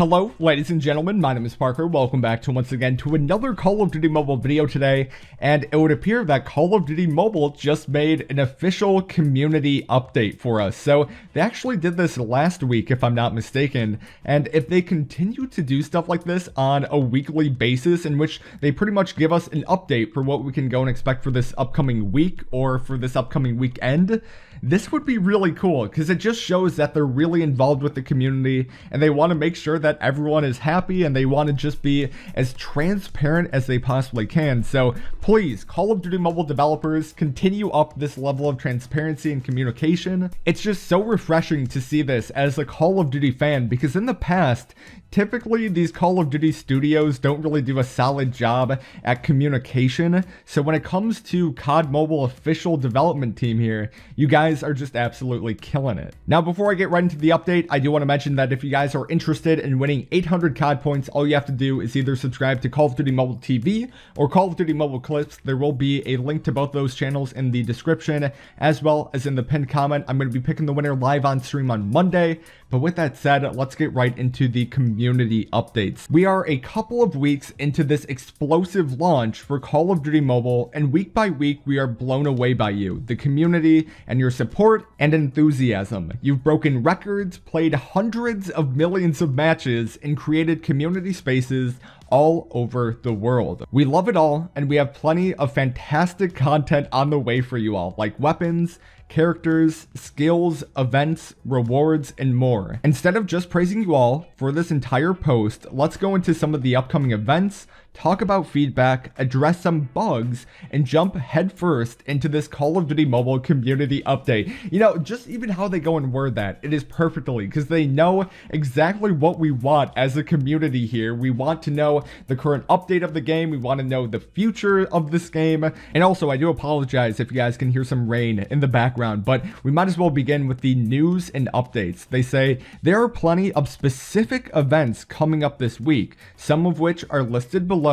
Hello, ladies and gentlemen, my name is Parker. Welcome back once again to another Call of Duty Mobile video today, and it would appear that Call of Duty Mobile just made an official community update for us. So they actually did this last week, if I'm not mistaken, and if they continue to do stuff like this on a weekly basis, in which they pretty much give us an update for what we can go and expect for this upcoming week or for this upcoming weekend, this would be really cool because it just shows that they're really involved with the community and they want to make sure that everyone is happy and they want to just be as transparent as they possibly can. So please, Call of Duty Mobile developers, continue up this level of transparency and communication. It's just so refreshing to see this as a Call of Duty fan, because in the past, typically these Call of Duty studios don't really do a solid job at communication. So when it comes to COD Mobile official development team here, you guys are just absolutely killing it. Now, before I get right into the update, I do want to mention that if you guys are interested in winning 800 COD points, all you have to do is either subscribe to Call of Duty Mobile TV or Call of Duty Mobile Clips. There will be a link to both those channels in the description, as well as in the pinned comment. I'm going to be picking the winner live on stream on Monday. But with that said, let's get right into the community updates. We are a couple of weeks into this explosive launch for Call of Duty Mobile, and week by week, we are blown away by you, the community, and your support and enthusiasm. You've broken records, played hundreds of millions of matches, and created community spaces all over the world. We love it all, and we have plenty of fantastic content on the way for you all, like weapons, characters, skills, events, rewards, and more. Instead of just praising you all for this entire post, let's go into some of the upcoming events, talk about feedback, address some bugs, and jump headfirst into this Call of Duty Mobile community update. You know, just even how they go and word that, it is perfectly, because they know exactly what we want as a community here. We want to know the current update of the game, we want to know the future of this game, and also I do apologize if you guys can hear some rain in the background, but we might as well begin with the news and updates. They say there are plenty of specific events coming up this week, some of which are listed below,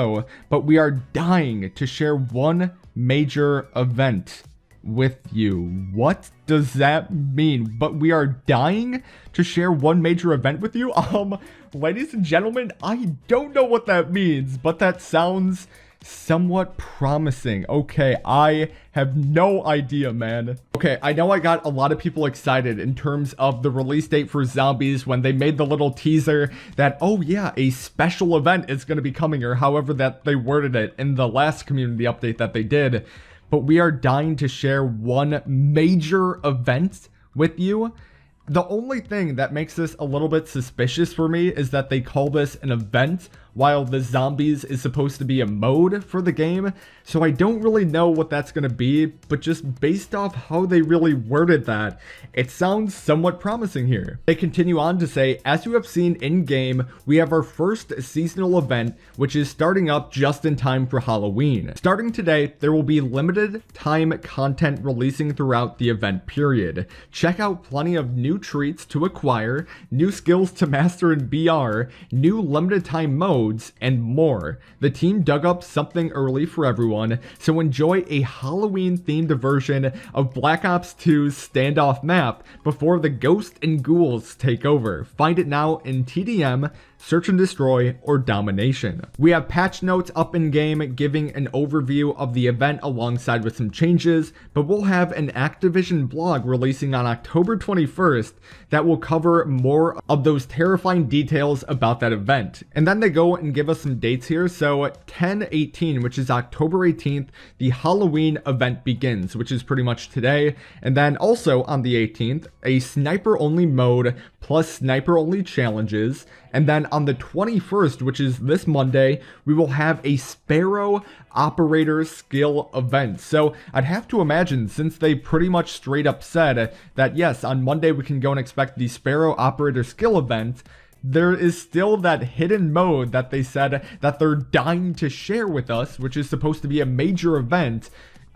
but we are dying to share one major event with you. What does that mean? But we are dying to share one major event with you? Ladies and gentlemen, I don't know what that means, but that sounds somewhat promising. Okay, I have no idea, man. Okay, I know I got a lot of people excited in terms of the release date for Zombies when they made the little teaser that, oh yeah, a special event is going to be coming, or however that they worded it in the last community update that they did. But we are dying to share one major event with you. The only thing that makes this a little bit suspicious for me is that they call this an event while the Zombies is supposed to be a mode for the game. So I don't really know what that's going to be, but just based off how they really worded that, it sounds somewhat promising here. They continue on to say, as you have seen in game, we have our first seasonal event, which is starting up just in time for Halloween. Starting today, there will be limited time content releasing throughout the event period. Check out plenty of new treats to acquire, new skills to master in BR, new limited time modes, and more. The team dug up something early for everyone, so enjoy a Halloween-themed version of Black Ops 2's standoff map before the ghosts and ghouls take over. Find it now in TDM, Search and Destroy, or Domination. We have patch notes up in game giving an overview of the event alongside with some changes, but we'll have an Activision blog releasing on October 21st that will cover more of those terrifying details about that event. And then they go and give us some dates here. So 10/18, which is October 18th, the Halloween event begins, which is pretty much today. And then also on the 18th, a sniper only mode plus sniper only challenges. And then on the 21st, which is this Monday, we will have a Sparrow operator skill event. So I'd have to imagine, since they pretty much straight up said that yes, on Monday we can go and expect the Sparrow operator skill event, there is still that hidden mode that they said that they're dying to share with us, which is supposed to be a major event,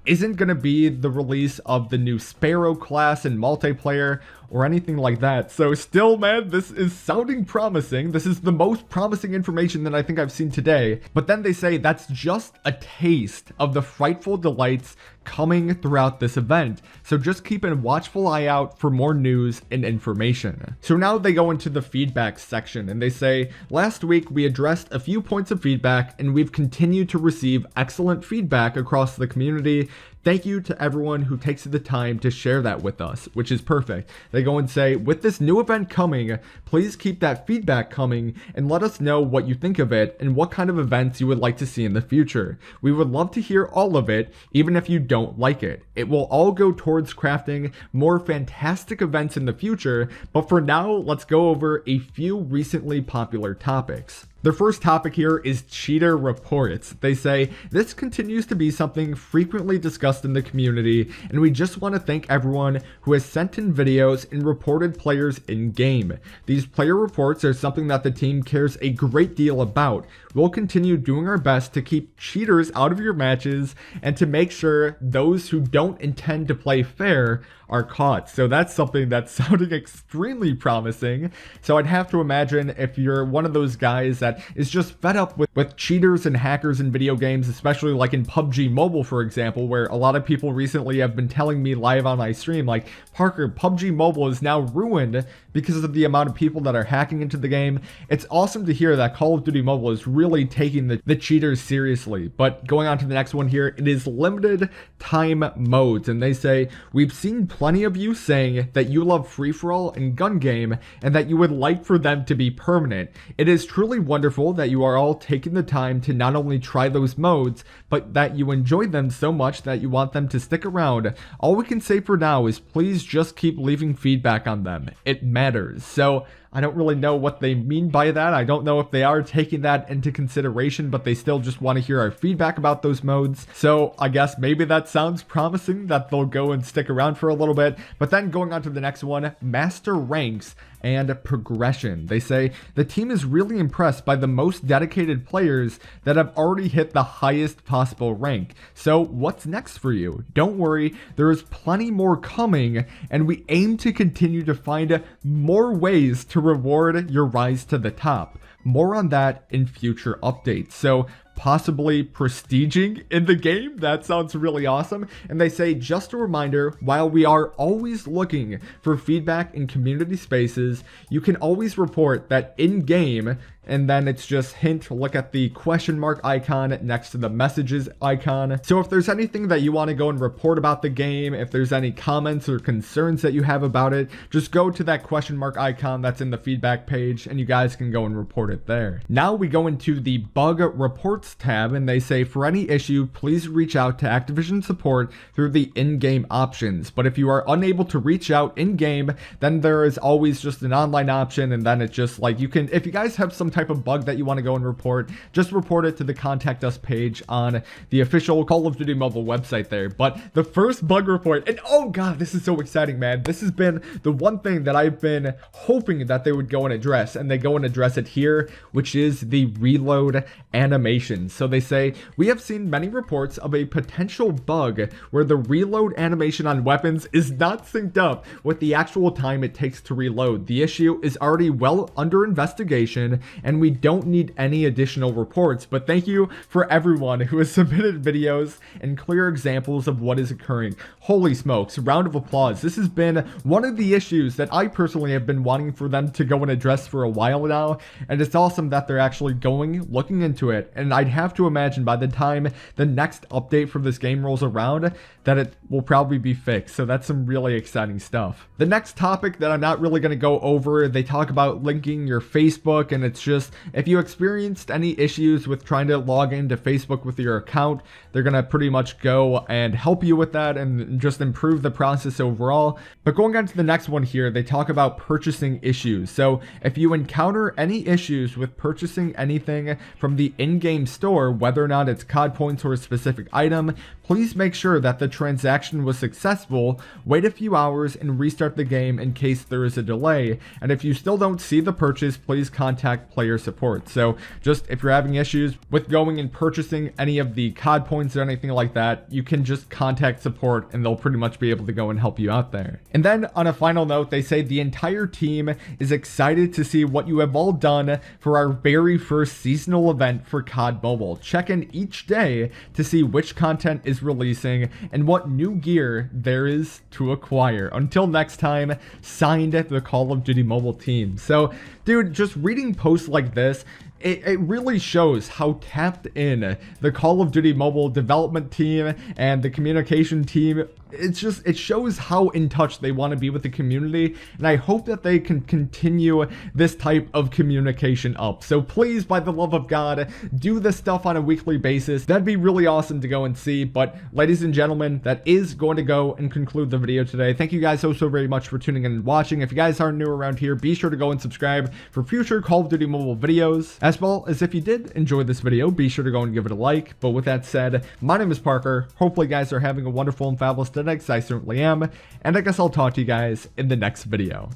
isn't going to be the release of the new Sparrow class in multiplayer or anything like that. So still, man, this is sounding promising. This is the most promising information that I think I've seen today. But then they say that's just a taste of the frightful delights coming throughout this event. So just keep a watchful eye out for more news and information. So now they go into the feedback section and they say, last week we addressed a few points of feedback and we've continued to receive excellent feedback across the community. Thank you to everyone who takes the time to share that with us, which is perfect. They go and say, with this new event coming, please keep that feedback coming and let us know what you think of it and what kind of events you would like to see in the future. We would love to hear all of it, even if you don't like it. It will all go towards crafting more fantastic events in the future, but for now, let's go over a few recently popular topics. The first topic here is cheater reports. They say, this continues to be something frequently discussed in the community, and we just want to thank everyone who has sent in videos and reported players in-game. These player reports are something that the team cares a great deal about. We'll continue doing our best to keep cheaters out of your matches and to make sure those who don't intend to play fair are caught. So that's something that's sounding extremely promising. So I'd have to imagine if you're one of those guys that is just fed up with cheaters and hackers in video games, especially like in PUBG Mobile, for example, where a lot of people recently have been telling me live on my stream, like, Parker, PUBG Mobile is now ruined because of the amount of people that are hacking into the game. It's awesome to hear that Call of Duty Mobile is really taking the cheaters seriously. But going on to the next one here, it is limited time modes. And they say, we've seen plenty of you saying that you love free-for-all and gun game and that you would like for them to be permanent. It is truly wonderful that you are all taking the time to not only try those modes, but that you enjoy them so much that you want them to stick around. All we can say for now is please just keep leaving feedback on them. It matters. So I don't really know what they mean by that. I don't know if they are taking that into consideration, but they still just want to hear our feedback about those modes. So I guess maybe that sounds promising that they'll go and stick around for a little bit. But then going on to the next one, master ranks and progression. They say the team is really impressed by the most dedicated players that have already hit the highest possible rank. So what's next for you? Don't worry, there is plenty more coming, and we aim to continue to find more ways to reward your rise to the top. More on that in future updates. So possibly prestiging in the game. That sounds really awesome. And they say, just a reminder, while we are always looking for feedback in community spaces, you can always report that in-game, and then it's just hint, look at the question mark icon next to the messages icon. So if there's anything that you want to go and report about the game, if there's any comments or concerns that you have about it, just go to that question mark icon that's in the feedback page and you guys can go and report it there. Now we go into the bug reports tab and they say, for any issue, please reach out to Activision support through the in-game options. But if you are unable to reach out in-game, then there is always just an online option, and then it's just like, you can, if you guys have some type of bug that you want to go and report, just report it to the contact us page on the official Call of Duty Mobile website there. But the first bug report, and oh god, this is so exciting, man. This has been the one thing that I've been hoping that they would go and address, and they go and address it here, which is the reload animation. So they say, we have seen many reports of a potential bug where the reload animation on weapons is not synced up with the actual time it takes to reload. The issue is already well under investigation and we don't need any additional reports, but thank you for everyone who has submitted videos and clear examples of what is occurring. Holy smokes, round of applause. This has been one of the issues that I personally have been wanting for them to go and address for a while now, and it's awesome that they're actually looking into it, and I'd have to imagine by the time the next update for this game rolls around that it will probably be fixed. So that's some really exciting stuff. The next topic that I'm not really going to go over, they talk about linking your Facebook, and it's just, if you experienced any issues with trying to log into Facebook with your account, they're going to pretty much go and help you with that and just improve the process overall. But going on to the next one here, they talk about purchasing issues. So if you encounter any issues with purchasing anything from the in-game store, whether or not it's COD points or a specific item, please make sure that the transaction was successful, wait a few hours and restart the game in case there is a delay. And if you still don't see the purchase, please contact player support. So just if you're having issues with going and purchasing any of the COD points or anything like that, you can just contact support and they'll pretty much be able to go and help you out there. And then on a final note, they say the entire team is excited to see what you have all done for our very first seasonal event for COD Mobile. Check in each day to see which content is releasing and what new gear there is to acquire. Until next time, signed the Call of Duty Mobile team. So, dude, just reading posts like this, it really shows how tapped in the Call of Duty Mobile development team and the communication team. It shows how in touch they want to be with the community, and I hope that they can continue this type of communication up. So please, by the love of God, do this stuff on a weekly basis. That'd be really awesome to go and see. But ladies and gentlemen, that is going to go and conclude the video today. Thank you guys so very much for tuning in and watching. If you guys aren't new around here, be sure to go and subscribe for future Call of Duty Mobile videos, as well as if you did enjoy this video, be sure to go and give it a like. But with that said, my name is Parker. Hopefully you guys are having a wonderful and fabulous day, because I certainly am, and I guess I'll talk to you guys in the next video.